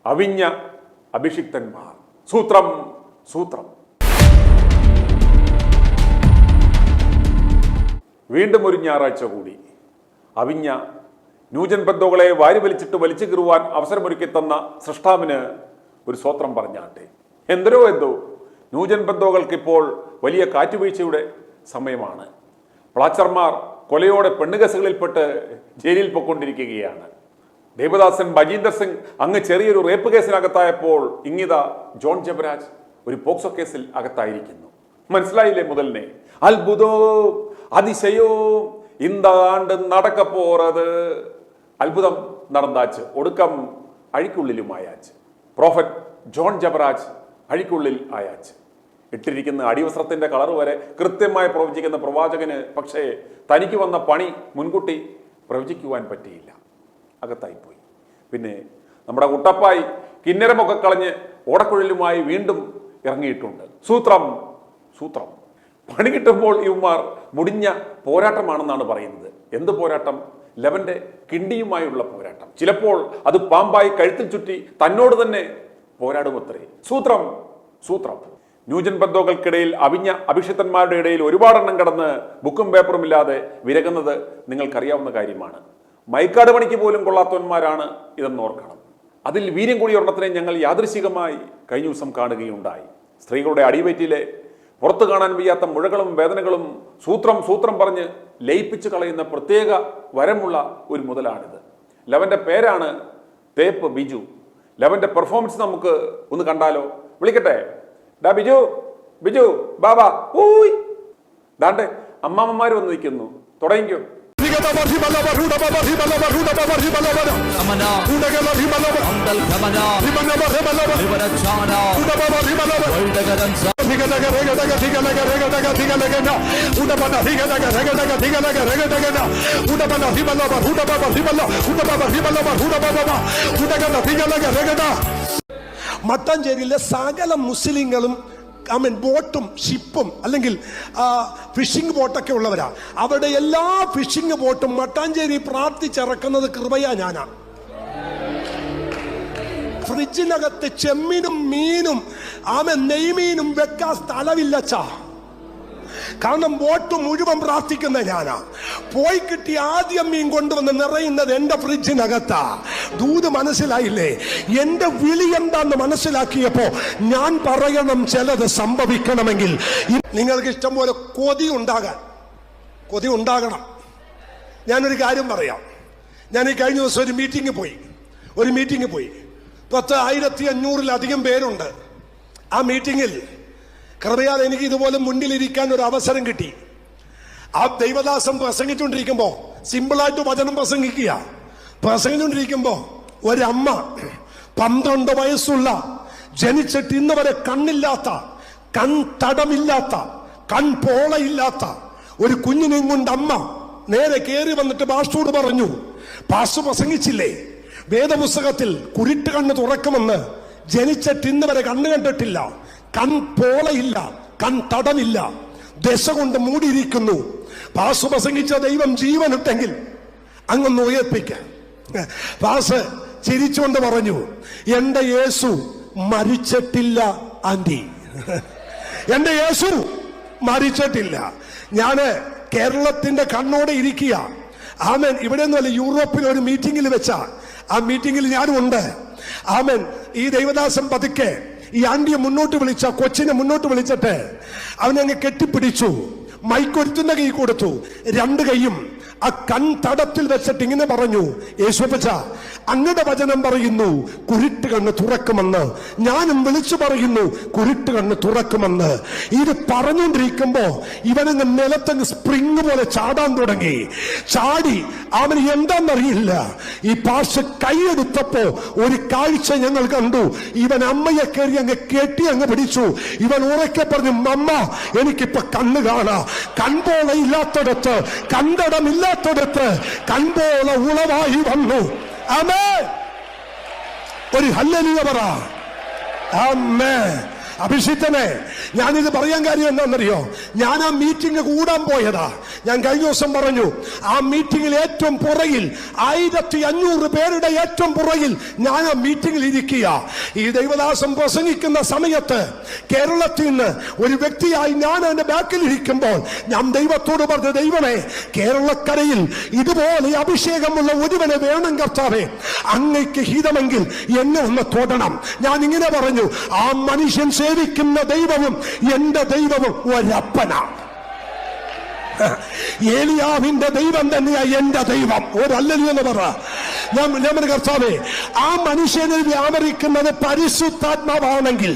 അവിഞ്ഞ അഭിഷിക്തന്മാർ. സൂത്രം സൂത്രം. വീണ്ടും ഒരു ഞായറാഴ്ച കൂടി. അവിഞ്ഞ ന്യൂജൻ ബന്ധുക്കളെ വാരി വലിച്ചിട്ട് വലിച്ചു കീറുവാൻ അവസരമൊരുക്കി തന്ന സൃഷ്ടാവിന് ഒരു സ്വത്രം പറഞ്ഞാട്ടെ. എന്തോ ന്യൂജൻ ബന്ധുക്കൾക്കിപ്പോൾ വലിയ കാറ്റുവീഴ്ചയുടെ സമയമാണ്. പ്ലാച്ചർമാർ കൊലയോടെ പെണ്ണുകേസുകളിൽപ്പെട്ട് ജയിലിൽ പൊക്കൊണ്ടിരിക്കുകയാണ്. ദേവദാസൻ ബജീന്ദർ സിംഗ് അങ്ങ് ചെറിയൊരു റേപ്പ് കേസിനകത്തായപ്പോൾ ഇങ്ങിത ജോൺ ജബരാജ് ഒരു പോക്സോ കേസിൽ അകത്തായിരിക്കുന്നു. മനസ്സിലായില്ലേ മുതലിനെ? അത്ഭുതോ അതിശയോ ഇന്താണ്ട് നടക്ക പോറത്. അത്ഭുതം നടന്നാച്ച് ഒടുക്കം അഴിക്കുള്ളിലുമായാച്ച്. പ്രോഫറ്റ് ജോൺ ജബരാജ് അഴിക്കുള്ളിൽ ആയാച്ച്. ഇട്ടിരിക്കുന്ന അടിവസ്ത്രത്തിന്റെ കളർ വരെ കൃത്യമായി പ്രവചിക്കുന്ന പ്രവാചകന് പക്ഷേ തനിക്ക് വന്ന പണി മുൻകൂട്ടി പ്രവചിക്കുവാൻ പറ്റിയില്ല. അകത്തായിപ്പോയി. പിന്നെ നമ്മുടെ കുട്ടപ്പായി കിന്നരമൊക്കെ കളഞ്ഞ് ഓടക്കുഴലുമായി വീണ്ടും ഇറങ്ങിയിട്ടുണ്ട്. സൂത്രം സൂത്രം. പണി കിട്ടുമ്പോൾ ഇവന്മാർ മുടിഞ്ഞ പോരാട്ടമാണെന്നാണ് പറയുന്നത്. എന്ത് പോരാട്ടം? ലവന്റെ കിണ്ടിയുമായുള്ള പോരാട്ടം. ചിലപ്പോൾ അത് പാമ്പായി കഴുത്തിൽ ചുറ്റി തന്നോട് തന്നെ പോരാടുമത്രേ. സൂത്രം സൂത്രം. ന്യൂജൻ ബന്ധുക്കൾക്കിടയിൽ അവിഞ്ഞ അഭിഷിക്തന്മാരുടെ ഇടയിൽ ഒരുപാടെണ്ണം കടന്ന് ബുക്കും പേപ്പറും ഇല്ലാതെ വിരകുന്നത് നിങ്ങൾക്കറിയാവുന്ന കാര്യമാണ്. മൈക്കാട് പണിക്ക് പോലും കൊള്ളാത്തവന്മാരാണ് ഇതെന്ന് ഓർക്കണം. അതിൽ വീര്യം കൂടി ഒരെണ്ണത്തിനെ ഞങ്ങൾ യാദൃശികമായി കഴിഞ്ഞ ദിവസം കാണുകയുണ്ടായി. സ്ത്രീകളുടെ അടിവയറ്റിലെ പുറത്തു കാണാൻ വയ്യാത്ത മുഴകളും വേദനകളും സൂത്രം സൂത്രം പറഞ്ഞ് ലയിപ്പിച്ച് കളയുന്ന പ്രത്യേക വരമുള്ള ഒരു മുതലാണിത്. ലവന്റെ പേരാണ് തേപ്പ് ബിജു. ലവന്റെ പെർഫോമൻസ് നമുക്ക് ഒന്ന് കണ്ടാലോ? വിളിക്കട്ടെ? ഡാ ബിജു, ബിജു ബാബാ ഊയ്. ദാണ്ടെ അമ്മാമ്മമാര് വന്ന് നിൽക്കുന്നു. തുടങ്ങിക്കോ. മട്ടാഞ്ചേരിയിലെ സകല മുസ്ലിങ്ങളും ബോട്ടും ഷിപ്പും അല്ലെങ്കിൽ ഫിഷിംഗ് ബോട്ടൊക്കെ ഉള്ളവരാ. അവരുടെ എല്ലാ ഫിഷിംഗ് ബോട്ടും മട്ടാഞ്ചേരി പ്രാർത്ഥിച്ചിറക്കുന്നത് കൃപയാ. ഞാനാ ഫ്രിഡ്ജിനകത്ത് ചെമ്മീനും മീനും നെയ്മീനും വെക്കാൻ സ്ഥലമില്ലച്ചാ. കാരണം ബോട്ട് മുഴുവൻ പ്രാർത്ഥിക്കുന്ന ഞാനാ. പോയി കിട്ടി ആദ്യം മീൻ കൊണ്ടുവന്ന് നിറയുന്നത് എന്റെ ഫ്രിഡ്ജിനകത്താ. ദൂത് മനസ്സിലായില്ലേ? എന്റെ വിളി എന്താന്ന് മനസ്സിലാക്കിയപ്പോ ഞാൻ പറയണം, ചിലത് സംഭവിക്കണമെങ്കിൽ നിങ്ങൾക്ക് ഇഷ്ടം പോലെ കൊതി ഉണ്ടാകണം. ഞാനൊരു കാര്യം പറയാം. ഞാൻ ഈ കഴിഞ്ഞ ദിവസം ഒരു മീറ്റിംഗ് പോയി 1500-ലധികം പേരുണ്ട്. ആ മീറ്റിംഗിൽ കൃപയാൽ എനിക്ക് ഇതുപോലെ മുന്നിലിരിക്കാൻ ഒരു അവസരം കിട്ടി. ആ ദൈവദാസം പ്രസംഗിച്ചുകൊണ്ടിരിക്കുമ്പോ, സിമ്പിളായിട്ട് വചനം പ്രസംഗിച്ചുകൊണ്ടിരിക്കുമ്പോ ഒരമ്മ 12 വയസ്സുള്ള, ജനിച്ചിട്ട് ഇന്ന് വരെ കണ്ണില്ലാത്ത, കൺതടമില്ലാത്ത, കൺപോളയില്ലാത്ത ഒരു കുഞ്ഞിനെയും കൊണ്ട് അമ്മ നേരെ കയറി വന്നിട്ട് പാസ്റ്ററോട് പറഞ്ഞു, പാസ്റ്റർ പ്രസംഗിച്ചില്ലേ വേദപുസ്തകത്തിൽ കുരുട്ട് കണ്ണ് തുറക്കുമെന്ന്? ജനിച്ചിട്ട് ഇന്ന് വരെ കണ്ണ് കണ്ടിട്ടില്ല, കൺപോളയില്ല, കൺതടമില്ല, ദശ കൊണ്ട് മൂടിയിരിക്കുന്നു. പാസ് പ്രസംഗിച്ച ദൈവം ജീവനിട്ടെങ്കിൽ അങ്ങൊന്ന് ഉയർപ്പിക്ക. പാസ് ചിരിച്ചുകൊണ്ട് പറഞ്ഞു, എന്റെ യേശു മരിച്ചിട്ടില്ല ആന്റി, എന്റെ യേശു മരിച്ചിട്ടില്ല. ഞാന് കേരളത്തിന്റെ കണ്ണോടെ ഇരിക്കുക. ആമേൻ. ഇവിടെ ഒന്നുമല്ല, യൂറോപ്പിൽ ഒരു മീറ്റിംഗിൽ വെച്ച ആ മീറ്റിംഗിൽ ഞാനും ഉണ്ട്. ആമേൻ. ഈ ദൈവദാസൻ പതുക്കെ ഈ ആന്റിയെ മുന്നോട്ട് വിളിച്ച കൊച്ചിനെ മുന്നോട്ട് വിളിച്ചിട്ട് അവനങ്ങ് കെട്ടിപ്പിടിച്ചു. മൈക്കൊരുത്തുന്ന കൈ കൊടുത്തു. 2 കൈയും ആ കൺതടത്തിൽ വെച്ചിട്ട് ഇങ്ങനെ പറഞ്ഞു, യേശുപ്പച്ച അങ്ങയുടെ വചനം പറയുന്നു കുരുട്ട് കണ്ണ് തുറക്കുമെന്ന്. ഞാനും വിളിച്ചു പറയുന്നു കുരുട്ട് കണ്ണ് തുറക്കുമെന്ന്. ഇത് പറഞ്ഞുകൊണ്ടിരിക്കുമ്പോ ഇവനങ്ങ് നിലത്തങ്ങ് സ്പ്രിങ് പോലെ ചാടാൻ തുടങ്ങി. ചാടി അവന് എന്താന്നറിയില്ല. ഈ പാസ് കൈയെടുത്തപ്പോ ഒരു കാഴ്ച ഞങ്ങൾ കണ്ടു. ഇവൻ അമ്മയെ കയറി അങ്ങ് കെട്ടി അങ്ങ് പിടിച്ചു. ഇവൻ ഉറക്കെ പറഞ്ഞു, അമ്മ എനിക്കിപ്പൊ കണ്ണ് കാണാ. കൺപോള ഇല്ലാത്തടത്ത്, കണ്ടടമില്ലാത്തടത്ത് കൺപോള ഉളവായി വന്നു. ആമേൻ. ഒരു ഹല്ലേലൂയ പറ. ആമേൻ. അഭിഷിക്തനെ, ഞാനിത് പറയാൻ കാര്യം എന്താണെന്നറിയോ? ഞാൻ ആ മീറ്റിംഗ് കൂടാൻ പോയതാ. ഞാൻ കഴിഞ്ഞ ദിവസം പറഞ്ഞു, ആ മീറ്റിംഗിൽ ഏറ്റവും പുറകിൽ 1500 പേരുടെ ഏറ്റവും പുറകിൽ ഞാൻ ആ മീറ്റിംഗിൽ ഇരിക്കുക. ഈ ദൈവദാസൻ പ്രസംഗിക്കുന്ന സമയത്ത് കേരളത്തിൽ നിന്ന് ഒരു വ്യക്തിയായി ഞാൻ എന്റെ ബാക്കിൽ ഇരിക്കുമ്പോൾ ഞാൻ ദൈവത്തോട് പറഞ്ഞു, ദൈവമേ, കേരളക്കരയിൽ ഇതുപോലെ അഭിഷേകമുള്ള ഒരുവനെ വേണം കർത്താവേ, അങ്ങയ്ക്ക് ഹിതമെങ്കിൽ എന്നെ ഒന്ന് തൊടണം. ഞാൻ ഇങ്ങനെ പറഞ്ഞു, ആ മനുഷ്യൻ സേവിക്കുന്ന ദൈവവും എന്റെ ദൈവവും ഒരപ്പനാണ്. ഏലിയാവിന്റെ ദൈവം തന്നെയാ എന്റെ ദൈവം. ഒരല്ലല്ലോ എന്ന് പറ. ഞാൻ കർത്താവേ, ആ മനുഷ്യനെ വ്യാപരിക്കുന്നത് പരിശുദ്ധാത്മാവാണെങ്കിൽ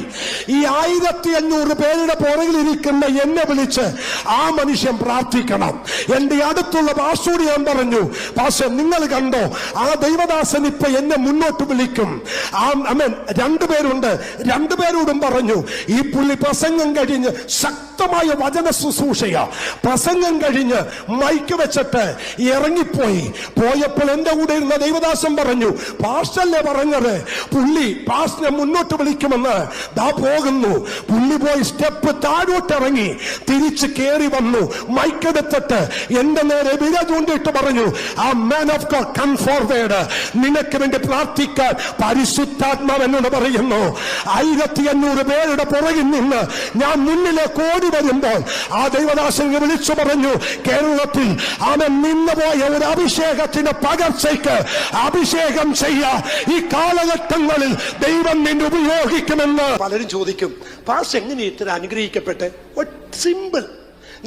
ഈ 1500 പേരുടെ പുറകിലിരിക്കുന്ന എന്നെ വിളിച്ച് ആ മനുഷ്യൻ പ്രാർത്ഥിക്കണം. എന്റെ അടുത്തുള്ള പാസ്റ്റോട് ഞാൻ പറഞ്ഞു, പാസ്റ്റർ നിങ്ങൾ കണ്ടോ, ആ ദൈവദാസൻ ഇപ്പൊ എന്നെ മുന്നോട്ട് വിളിക്കും. രണ്ടുപേരുണ്ട്, രണ്ടുപേരോടും പറഞ്ഞു, ഈ പുള്ളി പ്രസംഗം കഴിഞ്ഞ് ശക്തമായ വചന ശുശ്രൂഷയ പ്രസംഗം കഴിഞ്ഞ് മൈക്ക് വെച്ചിട്ട് ഇറങ്ങിപ്പോയി. പോയപ്പോൾ എന്റെ കൂടെ ഇരുന്ന ദൈവദാസൻ പറഞ്ഞു, പാസ്റ്റല്ലേ പറഞ്ഞത്, പുള്ളി പാസ്റ്ററിനെ മുന്നോട്ട് വിളിക്കുമെന്ന്. ദാ പോകുന്നു. പുള്ളി പോയി സ്റ്റെപ്പ് താഴോട്ട് ഇറങ്ങി തിരിച്ച് കയറി വന്നു. മൈക്കെടുത്തിട്ട് എന്റെ നേരെ വിരൽ ചൂണ്ടിട്ട് പറഞ്ഞു, ആ man of God come forward, നിനക്ക് വേണ്ടി പ്രാർത്ഥിക്കാൻ പരിശുദ്ധാത്മാവ് എന്നോട് പറയുന്നു. 1500 പേരുടെ പുറകിൽ നിന്ന് ഞാൻ മുന്നിലേക്ക് ഓടി വരുമ്പോൾ ആ ദൈവദാസനെ വിളിച്ചു പറഞ്ഞു, കേരളത്തിൽ അവൻ നിന്നുപോയ ഒരു അഭിഷേകത്തിന് പകർച്ചയ്ക്ക് അഭിഷേകം ചെയ്യാൻ ഈ കാലഘട്ടങ്ങളിൽ ദൈവം നിന്നെ ഉപയോഗിക്കുമെന്ന്. പലരും ചോദിക്കും, പാസ്റ്റർ എങ്ങനെ ഇത്ര അനുഗ്രഹിക്കപ്പെട്ടെ? സിമ്പിൾ.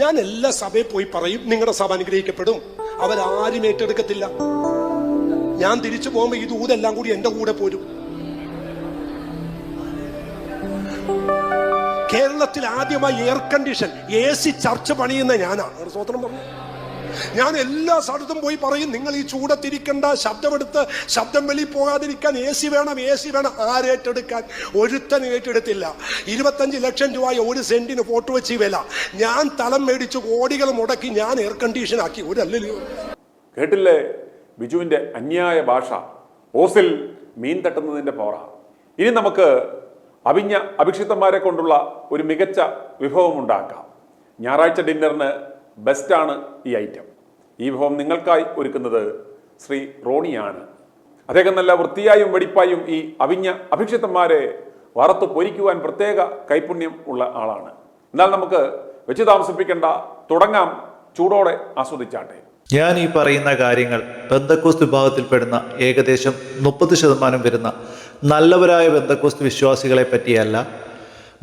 ഞാൻ എല്ലാ സഭയിൽ പോയി പറയും, നിങ്ങളുടെ സഭ അനുഗ്രഹിക്കപ്പെടും. അവരാരും ഏറ്റെടുക്കത്തില്ല. ഞാൻ തിരിച്ചു പോകുമ്പോ ഈ ദൂതെല്ലാം കൂടി എന്റെ കൂടെ പോരും. കേരളത്തിൽ ആദ്യമായി എയർ കണ്ടീഷൻ AC ചർച്ച് പണിയുന്ന ഞാനാണ്. സ്വതന്ത്രം പറഞ്ഞു. ഞാൻ എല്ലാ സ്ഥലത്തും പോയി പറയും, നിങ്ങൾ ഈ ചൂടത്തിരിക്കണ്ട, ശബ്ദമെടുത്ത് ശബ്ദം വെളി പോകാതിരിക്കാൻ AC വേണം, AC വേണം. ആരേറ്റെടുക്കാൻ? ഒരുത്തൻ ഏറ്റെടുത്തില്ല. 25 ലക്ഷം രൂപ ഒരു സെന്റിന് ഫോട്ടോ വെച്ച് വില. ഞാൻ തലം മേടിച്ച് കോടികൾ മുടക്കി ഞാൻ എയർ കണ്ടീഷൻ ആക്കി. ഒരല്ലല്ലോ. കേട്ടില്ലേ ബിജുവിന്റെ അന്യായ ഭാഷ? ഓസിൽ മീൻ തട്ടുന്നതിന്റെ പോറ. ഇനി നമുക്ക് അഭിജ്ഞ അഭിഷിക്തന്മാരെ കൊണ്ടുള്ള ഒരു മികച്ച വിഭവം ഉണ്ടാക്കാം. ഞായറാഴ്ച ഡിന്നറിന് ബെസ്റ്റാണ് ഈ ഐറ്റം. ഈ വിഭവം നിങ്ങൾക്കായി ഒരുക്കുന്നത് ശ്രീ റോണിയാണ്. അദ്ദേഹം നല്ല വൃത്തിയായും വെടിപ്പായും ഈ അഭിജ്ഞ അഭിഷിക്തന്മാരെ വറുത്ത് പൊരിക്കുവാൻ പ്രത്യേക കൈപുണ്യം ഉള്ള ആളാണ്. എന്നാൽ നമുക്ക് വെച്ച് താമസിപ്പിക്കേണ്ട, തുടങ്ങാം. ചൂടോടെ ആസ്വദിച്ചാട്ടെ. ഞാൻ ഈ പറയുന്ന കാര്യങ്ങൾ പെന്തക്കോസ്ത് വിഭാഗത്തിൽപ്പെടുന്ന ഏകദേശം 30% വരുന്ന നല്ലവരായ പെന്തക്കോസ്ത് വിശ്വാസികളെ പറ്റിയല്ല,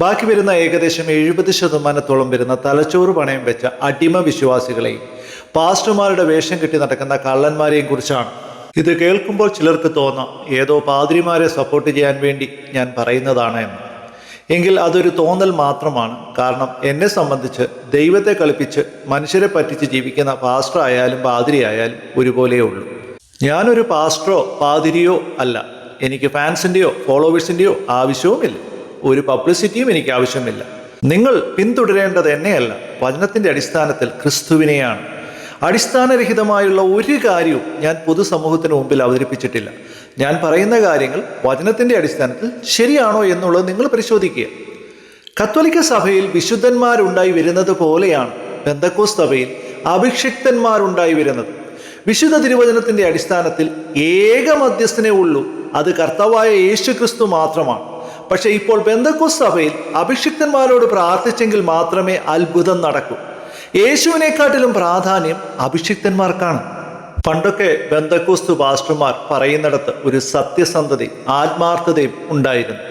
ബാക്കി വരുന്ന ഏകദേശം 70% വരുന്ന തലച്ചോറ് പണയം വെച്ച അടിമ വിശ്വാസികളെയും പാസ്റ്റർമാരുടെ വേഷം കെട്ടി നടക്കുന്ന കള്ളന്മാരെയും കുറിച്ചാണ്. ഇത് കേൾക്കുമ്പോൾ ചിലർക്ക് തോന്നാം ഏതോ പാതിരിമാരെ സപ്പോർട്ട് ചെയ്യാൻ വേണ്ടി ഞാൻ പറയുന്നതാണ് എന്ന്. എങ്കിൽ അതൊരു തോന്നൽ മാത്രമാണ്. കാരണം എന്നെ സംബന്ധിച്ച് ദൈവത്തെ കളിപ്പിച്ച് മനുഷ്യരെ പറ്റിച്ച് ജീവിക്കുന്ന പാസ്റ്റർ ആയാലും പാതിരി ആയാലും ഒരുപോലെയേ ഉള്ളൂ. ഞാനൊരു പാസ്റ്ററോ പാതിരിയോ അല്ല. എനിക്ക് ഫാൻസിൻ്റെയോ ഫോളോവേഴ്സിൻ്റെയോ ആവശ്യവുമില്ല. ഒരു പബ്ലിസിറ്റിയും എനിക്ക് ആവശ്യമില്ല. നിങ്ങൾ പിന്തുടരേണ്ടത് എന്നെയല്ല, വചനത്തിൻ്റെ അടിസ്ഥാനത്തിൽ ക്രിസ്തുവിനെയാണ്. അടിസ്ഥാനരഹിതമായുള്ള ഒരു കാര്യവും ഞാൻ പൊതുസമൂഹത്തിന് മുമ്പിൽ അവതരിപ്പിച്ചിട്ടില്ല. ഞാൻ പറയുന്ന കാര്യങ്ങൾ വചനത്തിൻ്റെ അടിസ്ഥാനത്തിൽ ശരിയാണോ എന്നുള്ളത് നിങ്ങൾ പരിശോധിക്കുക. കത്തോലിക്ക സഭയിൽ വിശുദ്ധന്മാരുണ്ടായി വരുന്നത് പോലെയാണ് പെന്തക്കോസ്ത് സഭയിൽ അഭിഷിക്തന്മാരുണ്ടായി വരുന്നത്. വിശുദ്ധ തിരുവചനത്തിൻ്റെ അടിസ്ഥാനത്തിൽ ഏക മധ്യസ്ഥനേ ഉള്ളൂ, അത് കർത്താവായ യേശു ക്രിസ്തു മാത്രമാണ്. പക്ഷെ ഇപ്പോൾ പെന്തക്കോസ്ത് സഭയിൽ അഭിഷിക്തന്മാരോട് പ്രാർത്ഥിച്ചെങ്കിൽ മാത്രമേ അത്ഭുതം നടക്കൂ. യേശുവിനെക്കാട്ടിലും പ്രാധാന്യം അഭിഷിക്തന്മാർക്കാണ്. പണ്ടൊക്കെ പെന്തക്കോസ്ത് പാസ്റ്റർമാർ പറയുന്നിടത്ത് ഒരു സത്യസന്ധതയും ആത്മാർത്ഥതയും ഉണ്ടായിരുന്നു.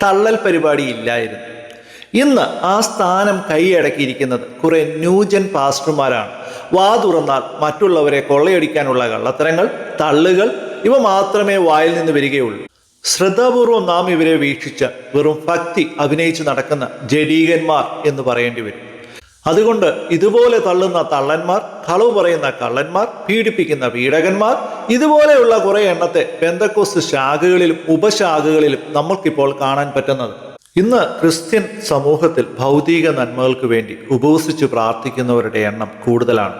തള്ളൽ പരിപാടി ഇല്ലായിരുന്നു. ഇന്ന് ആ സ്ഥാനം കൈയടക്കിയിരിക്കുന്നത് കുറെ ന്യൂജൻ പാസ്റ്റർമാരാണ്. വാ തുറന്നാൽ മറ്റുള്ളവരെ കൊള്ളയടിക്കാനുള്ള കള്ളത്തരങ്ങൾ, തള്ളുകൾ ഇവ മാത്രമേ വായിൽ നിന്ന് വരികയുള്ളൂ. ശ്രദ്ധാപൂർവം നാം ഇവരെ വീക്ഷിച്ച വെറും ഭക്തി അഭിനയിച്ച് നടക്കുന്ന ജഡീകന്മാർ എന്ന് പറയേണ്ടി വരും. അതുകൊണ്ട് ഇതുപോലെ തള്ളുന്ന തള്ളന്മാർ, കളവ് പറയുന്ന കള്ളന്മാർ, പീഡിപ്പിക്കുന്ന പീഡകന്മാർ, ഇതുപോലെയുള്ള കുറെ എണ്ണത്തെ പെന്തക്കോസ്ത് ശാഖകളിലും ഉപശാഖകളിലും നമ്മൾക്കിപ്പോൾ കാണാൻ പറ്റുന്നത്. ഇന്ന് ക്രിസ്ത്യൻ സമൂഹത്തിൽ ഭൗതിക നന്മകൾക്ക് വേണ്ടി ഉപവസിച്ച് പ്രാർത്ഥിക്കുന്നവരുടെ എണ്ണം കൂടുതലാണ്.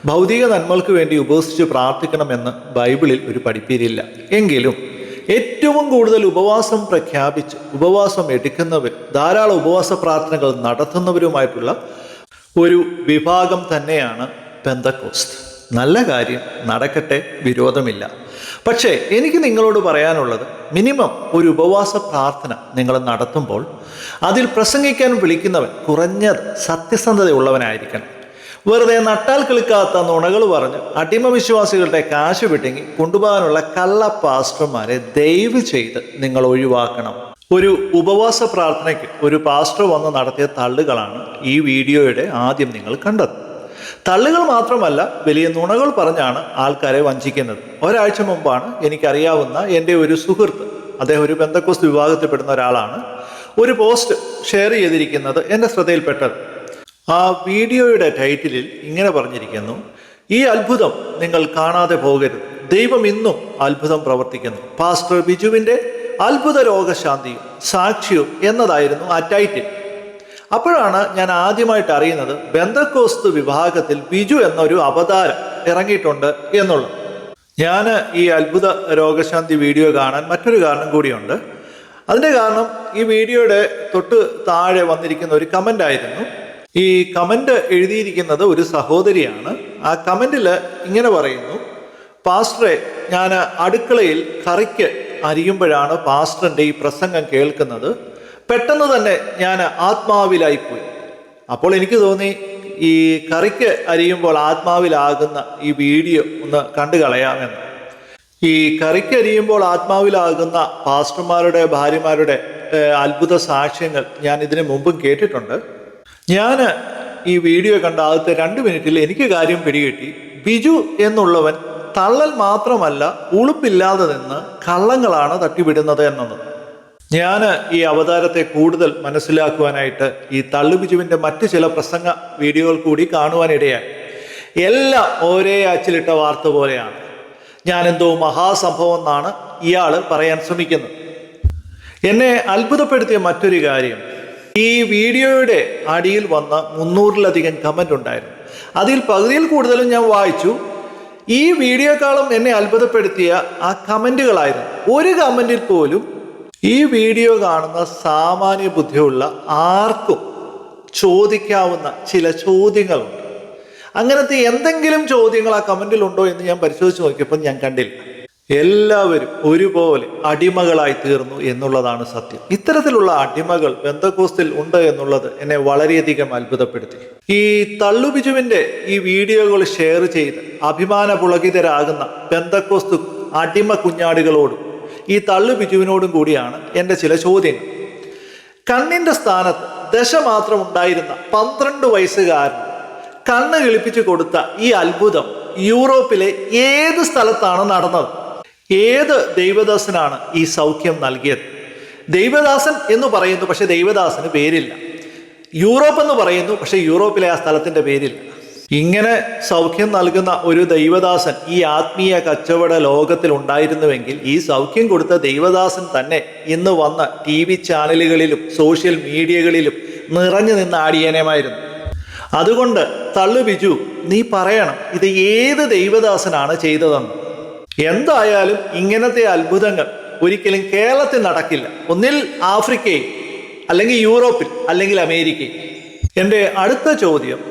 ഭൗതിക നന്മകൾക്ക് വേണ്ടി ഉപവസിച്ച് പ്രാർത്ഥിക്കണമെന്ന് ബൈബിളിൽ ഒരു പഠിപ്പീരില്ല. എങ്കിലും ഏറ്റവും കൂടുതൽ ഉപവാസം പ്രഖ്യാപിച്ച് ഉപവാസം എടുക്കുന്നവർ, ധാരാളം ഉപവാസ പ്രാർത്ഥനകൾ നടത്തുന്നവരുമായിട്ടുള്ള ഒരു വിഭാഗം തന്നെയാണ് പെന്തക്കോസ്ത്. നല്ല കാര്യം, നടക്കട്ടെ, വിരോധമില്ല. പക്ഷേ എനിക്ക് നിങ്ങളോട് പറയാനുള്ളത്, മിനിമം ഒരു ഉപവാസ പ്രാർത്ഥന നിങ്ങൾ നടത്തുമ്പോൾ അതിൽ പ്രസംഗിക്കാൻ വിളിക്കുന്നവൻ കുറഞ്ഞത് സത്യസന്ധതയുള്ളവനായിരിക്കണം. വെറുതെ നട്ടാൽ കിളുക്കാത്ത നുണകൾ പറഞ്ഞ് അടിമ വിശ്വാസികളുടെ കാശ് വിട്ടിങ്ങി കൊണ്ടുപോകാനുള്ള കള്ള പാസ്റ്റർമാരെ ദയവ് ചെയ്ത് നിങ്ങൾ ഒഴിവാക്കണം. ഒരു ഉപവാസ പ്രാർത്ഥനയ്ക്ക് ഒരു പാസ്റ്റർ വന്ന് നടത്തിയ തള്ളുകളാണ് ഈ വീഡിയോയുടെ ആദ്യം നിങ്ങൾ കണ്ടത്. തള്ളുകൾ മാത്രമല്ല, വലിയ നുണകൾ പറഞ്ഞാണ് ആൾക്കാരെ വഞ്ചിക്കുന്നത്. ഒരാഴ്ച മുമ്പാണ് എനിക്കറിയാവുന്ന എൻ്റെ ഒരു സുഹൃത്ത്, അദ്ദേഹം ഒരു പെന്തക്കോസ്ത് വിഭാഗത്തിൽപ്പെടുന്ന ഒരാളാണ്, ഒരു പോസ്റ്റ് ഷെയർ ചെയ്തിരിക്കുന്നത് എൻ്റെ ശ്രദ്ധയിൽപ്പെട്ടത്. ആ വീഡിയോയുടെ ടൈറ്റിലിൽ ഇങ്ങനെ പറഞ്ഞിരിക്കുന്നു: ഈ അത്ഭുതം നിങ്ങൾ കാണാതെ പോകരുത്, ദൈവം ഇന്നും അത്ഭുതം പ്രവർത്തിക്കുന്നു. പാസ്റ്റർ ബിജുവിൻ്റെ അത്ഭുത രോഗശാന്തിയും സാക്ഷ്യവും എന്നതായിരുന്നു ആ ടൈറ്റിൽ. അപ്പോഴാണ് ഞാൻ ആദ്യമായിട്ട് അറിയുന്നത് പെന്തക്കോസ്ത് വിഭാഗത്തിൽ ബിജു എന്നൊരു അവതാരം ഇറങ്ങിയിട്ടുണ്ട് എന്നുള്ളത്. ഞാൻ ഈ അത്ഭുത രോഗശാന്തി വീഡിയോ കാണാൻ മറ്റൊരു കാരണം കൂടിയുണ്ട്. അതിൻ്റെ കാരണം ഈ വീഡിയോയുടെ തൊട്ട് താഴെ വന്നിരിക്കുന്ന ഒരു കമൻ്റ് ആയിരുന്നു. ഈ കമൻ്റ് എഴുതിയിരിക്കുന്നത് ഒരു സഹോദരിയാണ്. ആ കമൻറ്റിൽ ഇങ്ങനെ പറയുന്നു: പാസ്റ്ററെ, ഞാൻ അടുക്കളയിൽ കറിക്ക് അരിയുമ്പോഴാണ് പാസ്റ്ററിൻ്റെ ഈ പ്രസംഗം കേൾക്കുന്നത്. പെട്ടെന്ന് തന്നെ ഞാൻ ആത്മാവിലായിപ്പോയി. അപ്പോൾ എനിക്ക് തോന്നി ഈ കറിക്ക് അരിയുമ്പോൾ ആത്മാവിലാകുന്ന ഈ വീഡിയോ ഒന്ന് കണ്ടു കളയാമെന്ന്. ഈ കറിക്ക് അരിയുമ്പോൾ ആത്മാവിലാകുന്ന പാസ്റ്റർമാരുടെ ഭാര്യമാരുടെ അത്ഭുത സാക്ഷ്യങ്ങൾ ഞാൻ ഇതിനു മുമ്പും കേട്ടിട്ടുണ്ട്. ഞാൻ ഈ വീഡിയോ കണ്ട ആദ്യത്തെ 2 മിനിറ്റിൽ എനിക്ക് കാര്യം പിടികിട്ടി. ബിജു എന്നുള്ളവൻ തള്ളൽ മാത്രമല്ല, ഉളുപ്പില്ലാതെ നിന്ന് കള്ളങ്ങളാണ് തട്ടിവിടുന്നത് എന്നത്. ഞാൻ ഈ അവതാരത്തെ കൂടുതൽ മനസ്സിലാക്കുവാനായിട്ട് ഈ തള്ളുബിജുവിൻ്റെ മറ്റ് ചില പ്രസംഗ വീഡിയോകൾ കൂടി കാണുവാനിടയായി. എല്ലാം ഒരേ അച്ചിലിട്ട വാർത്ത പോലെയാണ്. ഞാനെന്തോ മഹാസംഭവം എന്നാണ് ഇയാൾ പറയാൻ ശ്രമിക്കുന്നത്. എന്നെ അത്ഭുതപ്പെടുത്തിയ മറ്റൊരു കാര്യം, ഈ വീഡിയോയുടെ അടിയിൽ വന്ന 300-ലധികം കമൻ്റ് ഉണ്ടായിരുന്നു. അതിൽ പകുതിയിൽ കൂടുതലും ഞാൻ വായിച്ചു. ഈ വീഡിയോക്കാളും എന്നെ അത്ഭുതപ്പെടുത്തിയ ആ കമൻറ്റുകളായിരുന്നു. ഒരു കമൻറ്റിൽ പോലും ഈ വീഡിയോ കാണുന്ന സാമാന്യ ബുദ്ധിയുള്ള ആർക്കും ചോദിക്കാവുന്ന ചില ചോദ്യങ്ങളുണ്ട്. അങ്ങനത്തെ എന്തെങ്കിലും ചോദ്യങ്ങൾ ആ കമൻറ്റിലുണ്ടോ എന്ന് ഞാൻ പരിശോധിച്ച് നോക്കിയപ്പോൾ ഞാൻ കണ്ടില്ല. എല്ലാവരും ഒരുപോലെ അടിമകളായി തീർന്നു എന്നുള്ളതാണ് സത്യം. ഇത്തരത്തിലുള്ള അടിമകൾ പെന്തക്കോസ്തിൽ ഉണ്ട് എന്നുള്ളത് എന്നെ വളരെയധികം അത്ഭുതപ്പെടുത്തി. ഈ തള്ളുബിജുവിൻ്റെ ഈ വീഡിയോകൾ ഷെയർ ചെയ്ത് അഭിമാന പുളകിതരാകുന്ന പെന്തക്കോസ്തു അടിമ കുഞ്ഞാടുകളോടും ഈ തള്ളുബിജുവിനോടും കൂടിയാണ് എൻ്റെ ചില ചോദ്യങ്ങൾ. കണ്ണിൻ്റെ സ്ഥാനത്ത് ദശ മാത്രം ഉണ്ടായിരുന്ന 12 വയസ്സുകാരൻ കണ്ണ് കിളിപ്പിച്ചു കൊടുത്ത ഈ അത്ഭുതം യൂറോപ്പിലെ ഏത് സ്ഥലത്താണ് നടന്നത്? ഏത് ദൈവദാസനാണ് ഈ സൗഖ്യം നൽകിയത്? ദൈവദാസൻ എന്ന് പറയുന്നു, പക്ഷെ ദൈവദാസന് പേരില്ല. യൂറോപ്പ് എന്ന് പറയുന്നു, പക്ഷെ യൂറോപ്പിലെ ആ സ്ഥലത്തിൻ്റെ പേരില്ല. ഇങ്ങനെ സൗഖ്യം നൽകുന്ന ഒരു ദൈവദാസൻ ഈ ആത്മീയ കച്ചവട ലോകത്തിൽ ഉണ്ടായിരുന്നുവെങ്കിൽ ഈ സൗഖ്യം കൊടുത്ത ദൈവദാസൻ തന്നെ ഇന്ന് വന്ന TV ചാനലുകളിലും സോഷ്യൽ മീഡിയകളിലും നിറഞ്ഞു നിന്ന് ആടിയനമായിരുന്നു. അതുകൊണ്ട് തള്ളു ബിജു, നീ പറയണം ഇത് ഏത് ദൈവദാസനാണ് ചെയ്തതെന്ന്. എന്തായാലും ഇങ്ങനത്തെ അത്ഭുതങ്ങൾ ഒരിക്കലും കേരളത്തിൽ നടക്കില്ല. ഒന്നിൽ ആഫ്രിക്കയിൽ, അല്ലെങ്കിൽ യൂറോപ്പിൽ, അല്ലെങ്കിൽ അമേരിക്കയിൽ. എൻ്റെ അടുത്ത ചോദ്യം,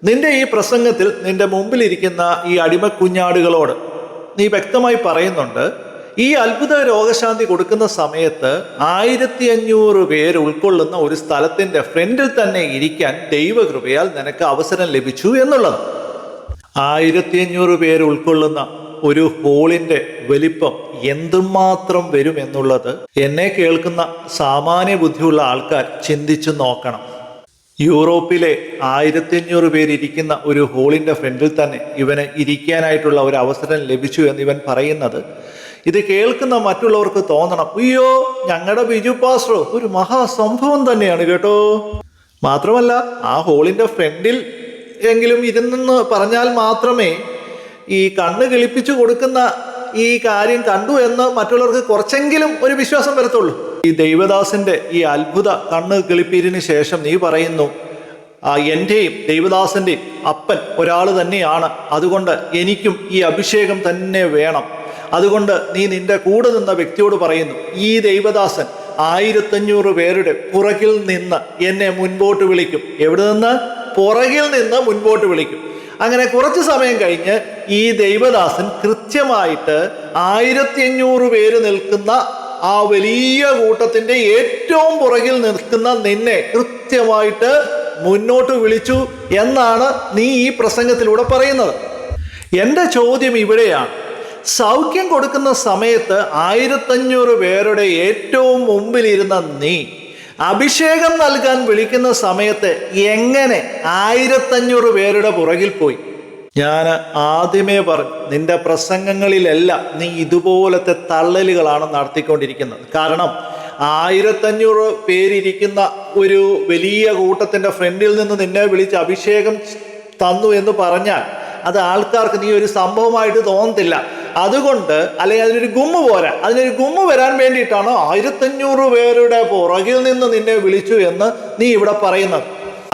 നിന്റെ ഈ പ്രസംഗത്തിൽ നിന്റെ മുമ്പിലിരിക്കുന്ന ഈ അടിമ കുഞ്ഞാടുകളോട് നീ വ്യക്തമായി പറയുന്നുണ്ട്, ഈ അത്ഭുത രോഗശാന്തി കൊടുക്കുന്ന സമയത്ത് 1500 പേര് ഉൾക്കൊള്ളുന്ന ഒരു സ്ഥലത്തിൻ്റെ ഫ്രണ്ടിൽ തന്നെ ഇരിക്കാൻ ദൈവകൃപയാൽ നിനക്ക് അവസരം ലഭിച്ചു എന്നുള്ളത്. 1500 പേര് ഉൾക്കൊള്ളുന്ന ഒരു ഹോളിൻ്റെ വലിപ്പം എന്തുമാത്രം വരും എന്നുള്ളത് എന്നെ കേൾക്കുന്ന സാമാന്യ ബുദ്ധിയുള്ള ആൾക്കാർ ചിന്തിച്ചു നോക്കണം. യൂറോപ്പിലെ 1500 പേരിരിക്കുന്ന ഒരു ഹോളിൻ്റെ ഫ്രണ്ടിൽ തന്നെ ഇവന് ഇരിക്കാനായിട്ടുള്ള ഒരു അവസരം ലഭിച്ചു എന്ന് ഇവൻ പറയുന്നത്, ഇത് കേൾക്കുന്ന മറ്റുള്ളവർക്ക് തോന്നണം, അയ്യോ ഞങ്ങളുടെ ബിജു പാസ്റ്റർ ഒരു മഹാസംഭവം തന്നെയാണ് കേട്ടോ. മാത്രമല്ല ആ ഹോളിൻ്റെ ഫ്രണ്ടിൽ എങ്കിലും ഇരുന്നെന്ന് പറഞ്ഞാൽ മാത്രമേ ഈ കണ്ണ് കിളിപ്പിച്ചു കൊടുക്കുന്ന ഈ കാര്യം കണ്ടു എന്ന് മറ്റുള്ളവർക്ക് കുറച്ചെങ്കിലും ഒരു വിശ്വാസം വരത്തുള്ളൂ. ഈ ദൈവദാസന്റെ ഈ അത്ഭുത കണ്ണ് കിളിപ്പീരിന് ശേഷം നീ പറയുന്നു, എൻ്റെയും ദൈവദാസന്റെയും അപ്പൻ ഒരാൾ തന്നെയാണ്, അതുകൊണ്ട് എനിക്കും ഈ അഭിഷേകം തന്നെ വേണം. അതുകൊണ്ട് നീ നിന്റെ കൂടെ നിന്ന വ്യക്തിയോട് പറയുന്നു, ഈ ദൈവദാസൻ 1500 പേരുടെ പുറകിൽ നിന്ന് എന്നെ മുൻപോട്ട് വിളിക്കും. എവിടെ നിന്ന്? പുറകിൽ നിന്ന് മുൻപോട്ട് വിളിക്കും. അങ്ങനെ കുറച്ച് സമയം കഴിഞ്ഞ് ഈ ദൈവദാസൻ കൃത്യമായിട്ട് 1500 പേര് നിൽക്കുന്ന ആ വലിയ കൂട്ടത്തിന്റെ ഏറ്റവും പുറകിൽ നിൽക്കുന്ന നിന്നെ കൃത്യമായിട്ട് മുന്നോട്ട് വിളിച്ചു എന്നാണ് നീ ഈ പ്രസംഗത്തിലൂടെ പറയുന്നത്. എൻ്റെ ചോദ്യം ഇവിടെയാണ്, സൗഖ്യം കൊടുക്കുന്ന സമയത്ത് 1500 പേരുടെ ഏറ്റവും മുമ്പിലിരുന്ന നീ അഭിഷേകം നൽകാൻ വിളിക്കുന്ന സമയത്ത് എങ്ങനെ 1500 പേരുടെ പുറകിൽ പോയി? ഞാൻ ആദ്യമേ പറഞ്ഞു, നിന്റെ പ്രസംഗങ്ങളിലെല്ലാം നീ ഇതുപോലത്തെ തള്ളലുകളാണ് നടത്തിക്കൊണ്ടിരിക്കുന്നത്. കാരണം 1500 പേരിരിക്കുന്ന ഒരു വലിയ കൂട്ടത്തിന്റെ ഫ്രണ്ടിൽ നിന്ന് നിന്നെ വിളിച്ച് അഭിഷേകം തന്നു എന്ന് പറഞ്ഞാൽ അത് ആൾക്കാർക്ക് നീ ഒരു സംഭവമായിട്ട് തോന്നത്തില്ല. അതുകൊണ്ട് അല്ലെങ്കിൽ അതിനൊരു ഗുമ്മ പോരാ, അതിനൊരു ഗുമ്മ വരാൻ വേണ്ടിയിട്ടാണ് 1500 പേരുടെ പുറകിൽ നിന്ന് നിന്നെ വിളിച്ചു എന്ന് നീ ഇവിടെ പറയുന്നത്.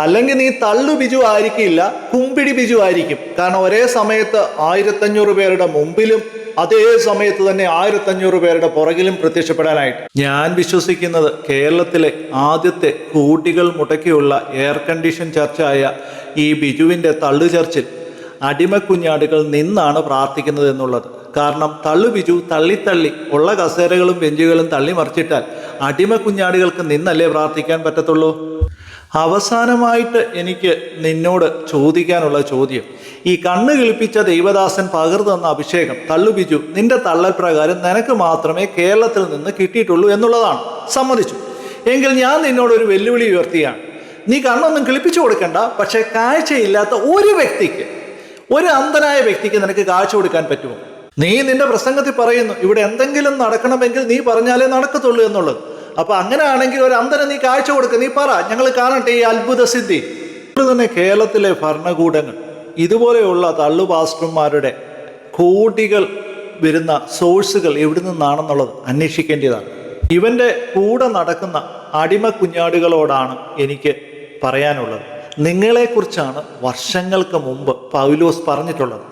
അല്ലെങ്കിൽ നീ തള്ളു ബിജു ആയിരിക്കില്ല, കുമ്പിടി ബിജു ആയിരിക്കും. കാരണം ഒരേ സമയത്ത് 1500 പേരുടെ മുമ്പിലും അതേ സമയത്ത് തന്നെ 1500 പേരുടെ പുറകിലും പ്രത്യക്ഷപ്പെടാനായിട്ട്. ഞാൻ വിശ്വസിക്കുന്നത് കേരളത്തിലെ ആദ്യത്തെ കൂട്ടികൾ മുടക്കിയുള്ള എയർ കണ്ടീഷൻ ചർച്ചായ ഈ ബിജുവിൻ്റെ തള്ളു ചർച്ചിൽ അടിമക്കുഞ്ഞാടുകൾ നിന്നാണ് പ്രാർത്ഥിക്കുന്നത് എന്നുള്ളത്. കാരണം തള്ളു ബിജു തള്ളി ഉള്ള കസേരകളും ബെഞ്ചുകളും തള്ളി മറിച്ചിട്ടാൽ അടിമക്കുഞ്ഞാടുകൾക്ക് നിന്നല്ലേ പ്രാർത്ഥിക്കാൻ പറ്റത്തുള്ളൂ. അവസാനമായിട്ട് എനിക്ക് നിന്നോട് ചോദിക്കാനുള്ള ചോദ്യം, ഈ കണ്ണ് കിളിപ്പിച്ച ദൈവദാസൻ പകർന്നു തന്ന അഭിഷേകം തള്ളു ബിജു നിന്റെ തള്ളൽ പ്രകാരം നിനക്ക് മാത്രമേ കേരളത്തിൽ നിന്ന് കിട്ടിയിട്ടുള്ളൂ എന്നുള്ളതാണ്. സമ്മതിച്ചു. എങ്കിൽ ഞാൻ നിന്നോടൊരു വെല്ലുവിളി ഉയർത്തിയാണ്. നീ കണ്ണൊന്നും കിളിപ്പിച്ചു കൊടുക്കണ്ട, പക്ഷെ കാഴ്ചയില്ലാത്ത ഒരു വ്യക്തിക്ക്, ഒരു അന്ധനായ വ്യക്തിക്ക് നിനക്ക് കാഴ്ച കൊടുക്കാൻ പറ്റുമോ? നീ നിന്റെ പ്രസംഗത്തിൽ പറയുന്നു ഇവിടെ എന്തെങ്കിലും നടക്കണമെങ്കിൽ നീ പറഞ്ഞാലേ നടക്കത്തുള്ളൂ എന്നുള്ളത്. അപ്പൊ അങ്ങനെയാണെങ്കിൽ ഒരു അന്ധനെ നീ കാഴ്ച കൊടുക്കുക, നീ പറ, ഞങ്ങൾ കാണട്ടെ ഈ അത്ഭുത സിദ്ധി. അതുകൊണ്ട് തന്നെ കേരളത്തിലെ ഭരണകൂടങ്ങൾ ഇതുപോലെയുള്ള തള്ളു പാസ്റ്റർമാരുടെ കോടികൾ വരുന്ന സോഴ്സുകൾ എവിടെ നിന്നാണെന്നുള്ളത് അന്വേഷിക്കേണ്ടതാണ്. ഇവന്റെ കൂടെ നടക്കുന്ന അടിമ കുഞ്ഞാടുകളോടാണ് എനിക്ക് പറയാനുള്ളത്. നിങ്ങളെക്കുറിച്ചാണ് വർഷങ്ങൾക്ക് മുമ്പ് പൗലോസ് പറഞ്ഞിട്ടുള്ളത്.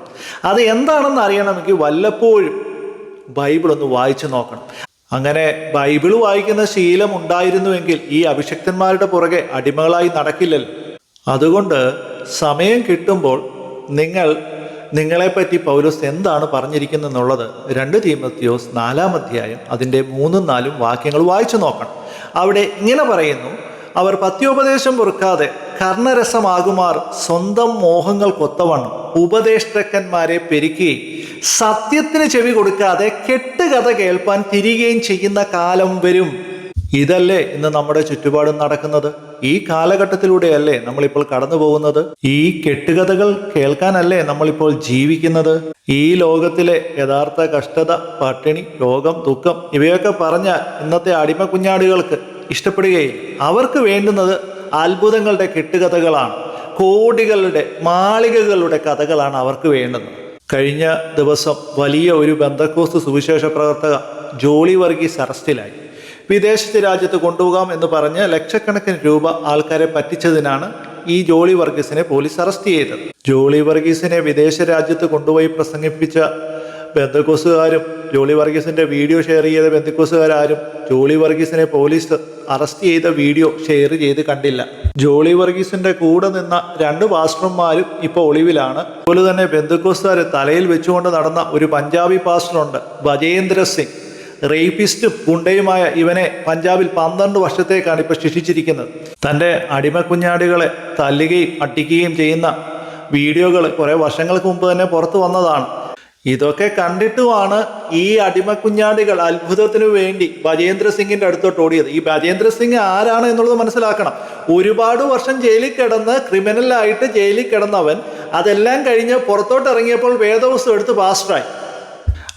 അത് എന്താണെന്ന് അറിയണമെങ്കിൽ വല്ലപ്പോഴും ബൈബിൾ ഒന്ന് വായിച്ചു നോക്കണം. അങ്ങനെ ബൈബിൾ വായിക്കുന്ന ശീലം ഉണ്ടായിരുന്നുവെങ്കിൽ ഈ അഭിഷക്തന്മാരുടെ പുറകെ അടിമകളായി നടക്കില്ലല്ലോ. അതുകൊണ്ട് സമയം കിട്ടുമ്പോൾ നിങ്ങളെപ്പറ്റി പൗലോസ് എന്താണ് പറഞ്ഞിരിക്കുന്നെന്നുള്ളത് 2 തീമോഥെയോസ് 4-ാം അധ്യായം അതിൻ്റെ 3-4 വാക്യങ്ങൾ വായിച്ചു നോക്കണം. അവിടെ ഇങ്ങനെ പറയുന്നു, അവർ പത്യോപദേശം പൊറുക്കാതെ കർണരസമാകുമാർ സ്വന്തം മോഹങ്ങൾക്കൊത്തവണ്ണം ഉപദേഷ്ടക്കന്മാരെ പെരുക്കുകയും സത്യത്തിന് ചെവി കൊടുക്കാതെ കെട്ടുകഥ കേൾപ്പാൻ തിരികെയും ചെയ്യുന്ന കാലം വരും. ഇതല്ലേ ഇന്ന് നമ്മുടെ ചുറ്റുപാടും നടക്കുന്നത്? ഈ കാലഘട്ടത്തിലൂടെയല്ലേ നമ്മളിപ്പോൾ കടന്നു പോകുന്നത്? ഈ കെട്ടുകഥകൾ കേൾക്കാനല്ലേ നമ്മളിപ്പോൾ ജീവിക്കുന്നത്? ഈ ലോകത്തിലെ യഥാർത്ഥ കഷ്ടത, പട്ടിണി, രോഗം, ദുഃഖം ഇവയൊക്കെ പറഞ്ഞാൽ ഇന്നത്തെ അടിമ കുഞ്ഞാടുകൾക്ക് ഇഷ്ടപ്പെടുകയില്ല. അവർക്ക് വേണ്ടുന്നത് അത്ഭുതങ്ങളുടെ കെട്ടുകഥകളാണ്, കോടികളുടെ മാളികകളുടെ കഥകളാണ് അവർക്ക് വേണ്ടത്. കഴിഞ്ഞ ദിവസം വലിയ ഒരു ബന്ധക്കോസ്ത് സുവിശേഷ പ്രവർത്തക ജോളി വർഗീസ് അറസ്റ്റിലായി. വിദേശ രാജ്യത്ത് കൊണ്ടുപോകാം എന്ന് പറഞ്ഞ് ലക്ഷക്കണക്കിന് രൂപ ആൾക്കാരെ പറ്റിച്ചതിനാണ് ഈ ജോളി വർഗീസിനെ പോലീസ് അറസ്റ്റ് ചെയ്തത്. ജോളി വർഗീസിനെ വിദേശ രാജ്യത്ത് കൊണ്ടുപോയി പ്രസംഗിപ്പിച്ച ബന്ധക്കോസുകാരും ജോളി വർഗീസിന്റെ വീഡിയോ ഷെയർ ചെയ്ത ബന്ധക്കോസുകാരും ജോളി വർഗീസിനെ പോലീസ് അറസ്റ്റ് ചെയ്ത വീഡിയോ ഷെയർ ചെയ്ത് കണ്ടില്ല. ജോളി വർഗീസിന്റെ കൂടെ നിന്ന 2 പാസ്റ്റർമാരും ഇപ്പോൾ ഒളിവിലാണ്. അതുപോലെ തന്നെ ബന്ധക്കോസുകാർ തലയിൽ വെച്ചുകൊണ്ട് നടന്ന ഒരു പഞ്ചാബി പാസ്റ്ററുണ്ട്, ഭജേന്ദ്ര സിംഗ്. റേപ്പിസ്റ്റും ഗുണ്ടയുമായ ഇവനെ പഞ്ചാബിൽ 12 വർഷത്തേക്കാണ് ഇപ്പോൾ ശിക്ഷിച്ചിരിക്കുന്നത്. തൻ്റെ അടിമക്കുഞ്ഞാടുകളെ തല്ലുകയും അട്ടിക്കുകയും ചെയ്യുന്ന വീഡിയോകൾ കുറേ വർഷങ്ങൾക്ക് മുമ്പ് തന്നെ പുറത്തു വന്നതാണ്. ഇതൊക്കെ കണ്ടിട്ടുമാണ് ഈ അടിമക്കുഞ്ഞാടുകൾ അത്ഭുതത്തിനു വേണ്ടി ഭജേന്ദ്ര സിംഗിന്റെ അടുത്തോട്ട് ഓടിയത്. ഈ ഭജേന്ദ്ര സിംഗ് ആരാണ് എന്നുള്ളത് മനസ്സിലാക്കണം. ഒരുപാട് വർഷം ജയിലിൽ കിടന്ന് ക്രിമിനലായിട്ട് ജയിലിൽ കിടന്നവൻ അതെല്ലാം കഴിഞ്ഞ് പുറത്തോട്ട് ഇറങ്ങിയപ്പോൾ വേദപുസ്തകം എടുത്ത് പാസ്റ്ററായി.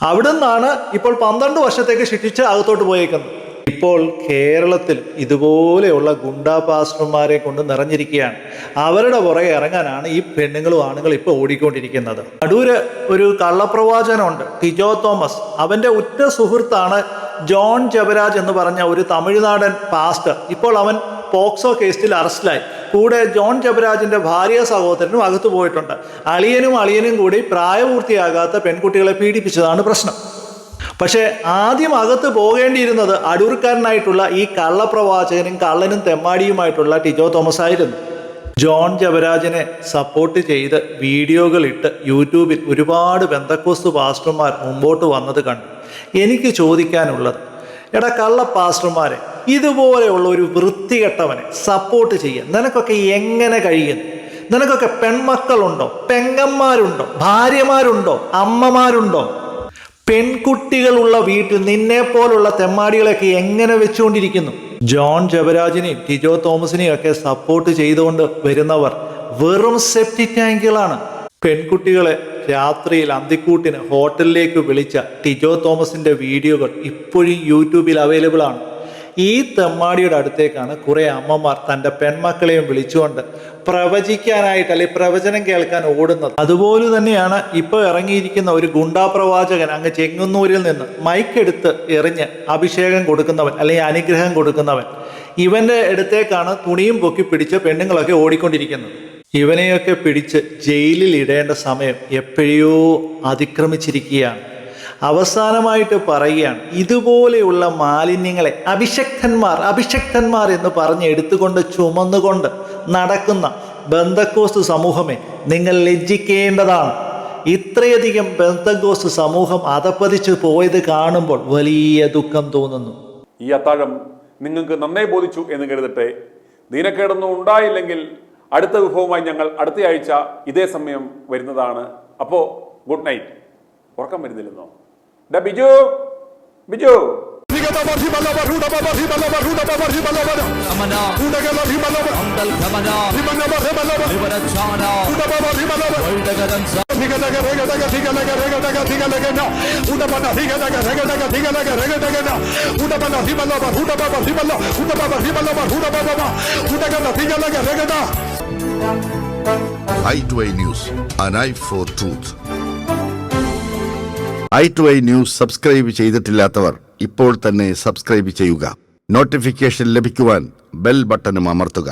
അവിടെ നിന്നാണ് ഇപ്പോൾ 12 വർഷത്തേക്ക് ശിക്ഷിച്ച് അകത്തോട്ട് പോയേക്കുന്നത്. ഇപ്പോൾ കേരളത്തിൽ ഇതുപോലെയുള്ള ഗുണ്ടാ പാസ്റ്റർമാരെ കൊണ്ട് നിറഞ്ഞിരിക്കുകയാണ്. അവരുടെ പുറകെ ഇറങ്ങാനാണ് ഈ പെണ്ണുങ്ങളും ആണുങ്ങളും ഇപ്പോൾ ഓടിക്കൊണ്ടിരിക്കുന്നത്. അടൂര് ഒരു കള്ളപ്രവാചകനുണ്ട്, ടിജോ തോമസ്. അവൻ്റെ ഉറ്റ സുഹൃത്താണ് ജോൺ ജബരാജ് എന്ന് പറഞ്ഞ ഒരു തമിഴ്നാടൻ പാസ്റ്റർ. ഇപ്പോൾ അവൻ പോക്സോ കേസിൽ അറസ്റ്റിലായി. കൂടെ ജോൺ ജബരാജിന്റെ ഭാര്യ സഹോദരനും അകത്തു പോയിട്ടുണ്ട്. അളിയനും കൂടി പ്രായപൂർത്തിയാകാത്ത പെൺകുട്ടികളെ പീഡിപ്പിച്ചതാണ് പ്രശ്നം. പക്ഷേ ആദ്യം അകത്ത് പോകേണ്ടിയിരുന്നത് അടൂർക്കാരനായിട്ടുള്ള ഈ കള്ളപ്രവാചകനും കള്ളനും തെമ്മാടിയുമായിട്ടുള്ള ടിജോ തോമസ് ആയിരുന്നു. ജോൺ ജബരാജിനെ സപ്പോർട്ട് ചെയ്ത് വീഡിയോകളിട്ട് യൂട്യൂബിൽ ഒരുപാട് പെന്തക്കോസ്ത് പാസ്റ്റർമാർ മുമ്പോട്ട് വന്നത് കണ്ടു. എനിക്ക് ചോദിക്കാനുള്ളത്, എടാ കള്ള പാസ്റ്റർമാരെ, ഇതുപോലെയുള്ള ഒരു വൃത്തികെട്ടവനെ സപ്പോർട്ട് ചെയ്യാൻ നിനക്കൊക്കെ എങ്ങനെ കഴിയുന്നു? നിനക്കൊക്കെ പെൺമക്കളുണ്ടോ, പെങ്ങന്മാരുണ്ടോ, ഭാര്യമാരുണ്ടോ, അമ്മമാരുണ്ടോ? പെൺകുട്ടികളുള്ള വീട്ടിൽ നിന്നെ പോലുള്ള തെമ്മാടികളെയൊക്കെ എങ്ങനെ വെച്ചുകൊണ്ടിരിക്കുന്നു? ജോൺ ജബരാജിനെയും ടിജോ തോമസിനെയും ഒക്കെ സപ്പോർട്ട് ചെയ്തുകൊണ്ട് വരുന്നവർ വെറും സെപ്റ്റി ടാങ്കുകളാണ്. പെൺകുട്ടികളെ രാത്രിയിൽ അന്തിക്കൂട്ടിന് ഹോട്ടലിലേക്ക് വിളിച്ച ടിജോ തോമസിന്റെ വീഡിയോകൾ ഇപ്പോഴും യൂട്യൂബിൽ അവൈലബിൾ ആണ്. ഈ തെമ്മാടിയുടെ അടുത്തേക്കാണ് കുറെ അമ്മമാർ തൻ്റെ പെൺമക്കളെയും വിളിച്ചുകൊണ്ട് പ്രവചിക്കാനായിട്ട് അല്ലെങ്കിൽ പ്രവചനം കേൾക്കാൻ ഓടുന്നത്. അതുപോലെ തന്നെയാണ് ഇപ്പോൾ ഇറങ്ങിയിരിക്കുന്ന ഒരു ഗുണ്ടാ പ്രവാചകൻ അങ്ങ് ചെങ്ങന്നൂരിൽ നിന്ന് മൈക്കെടുത്ത് എറിഞ്ഞ് അഭിഷേകം കൊടുക്കുന്നവൻ അല്ലെങ്കിൽ അനുഗ്രഹം കൊടുക്കുന്നവൻ. ഇവന്റെ അടുത്തേക്കാണ് തുണിയും പൊക്കി പിടിച്ച് പെണ്ണുങ്ങളൊക്കെ ഓടിക്കൊണ്ടിരിക്കുന്നത്. ഇവനെയൊക്കെ പിടിച്ച് ജയിലിൽ ഇടേണ്ട സമയം എപ്പോഴോ അതിക്രമിച്ചിരിക്കുകയാണ്. അവസാനമായിട്ട് പറയുകയാണ്, ഇതുപോലെയുള്ള മാലിന്യങ്ങളെ അഭിഷക്തന്മാർ എന്ന് പറഞ്ഞ് എടുത്തുകൊണ്ട് ചുമന്നുകൊണ്ട് നടക്കുന്ന ബന്ധക്കോസ്ത് സമൂഹമേ, നിങ്ങൾ ലജ്ജിക്കേണ്ടതാണ്. ഇത്രയധികം ബന്ധക്കോസ്ത് സമൂഹം അധപ്പതിച്ചു പോയത് കാണുമ്പോൾ വലിയ ദുഃഖം തോന്നുന്നു. ഈ അത്താഴം നിങ്ങൾക്ക് നന്നേ ബോധിച്ചു എന്ന് കരുതട്ടെ. ദീനക്കേടൊന്നും ഉണ്ടായില്ലെങ്കിൽ അടുത്ത വിഭവമായി ഞങ്ങൾ അടുത്ത ആഴ്ച ഇതേ സമയം വരുന്നതാണ്. അപ്പോൾ ഗുഡ് നൈറ്റ്. ഉറക്കം വരുന്നില്ലെന്നോ? Biju Biju i2i News, an eye for truth. i2i News subscribe ചെയ്തിട്ടില്ലാത്തവർ ഇപ്പോൾ തന്നെ സബ്സ്ക്രൈബ് ചെയ്യുക. നോട്ടിഫിക്കേഷൻ ലഭിക്കുവാൻ ബെൽ ബട്ടണും അമർത്തുക.